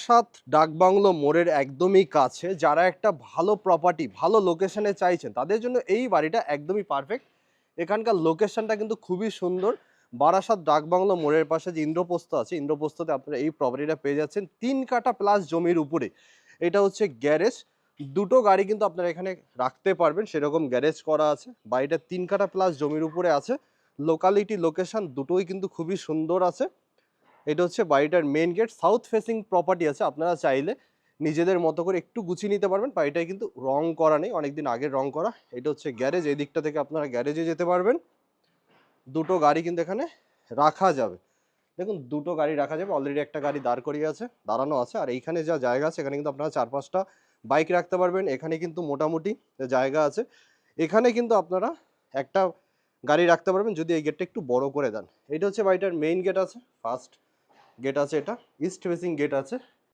সাত ডাকবাংলো মোড়ের একদমই কাছে যারা একটা ভালো প্রপার্টি ভালো লোকেশনে চাইছেন তাদের জন্য এই বাড়িটা একদমই পারফেক্ট। এখানকার লোকেশনটা কিন্তু খুবই সুন্দর। বারাসাত ডাকবাংলো মোড়ের পাশে যে ইন্দ্রপ্রস্থ আছে, ইন্দ্রপ্রস্থতে আপনারা এই প্রপার্টিটা পেয়ে যাচ্ছেন 3 কাঠা প্লাস জমির উপরে। এটা হচ্ছে গ্যারেজ, দুটো গাড়ি কিন্তু আপনারা এখানে রাখতে পারবেন সেরকম গ্যারেজ করা আছে। বাড়িটা 3 কাঠা প্লাস জমির উপরে আছে। লোকালিটি লোকেশন দুটোই কিন্তু খুবই সুন্দর আছে। এটা হচ্ছে বাড়িটার main gate, south facing property আছে। আপনারা চাইলে নিজেদের মতো করে একটু গুছিয়ে নিতে পারবেন। বাড়িটায় কিন্তু রং করা নেই, অনেকদিন আগের রং করা। এটা হচ্ছে গ্যারেজ, এই দিকটা থেকে আপনারা গ্যারেজে যেতে পারবেন। দুটো গাড়ি কিন্তু এখানে রাখা যাবে। দেখুন দুটো গাড়ি রাখা যাবে, অলরেডি একটা গাড়ি দাঁড় করিয়ে আছে, দাঁড়ানো আছে। আর এইখানে যা জায়গা আছে এখানে কিন্তু আপনারা 4-5টা বাইক রাখতে পারবেন। এখানে কিন্তু মোটামুটি জায়গা আছে। এখানে কিন্তু আপনারা একটা গাড়ি রাখতে পারবেন যদি এই গেটটা একটু বড় করে দেন। এটা হচ্ছে বাড়িটার মেইন গেট আছে, ফার্স্ট গেট আছে, এটা ইস্ট ফেসিং গেট আছে।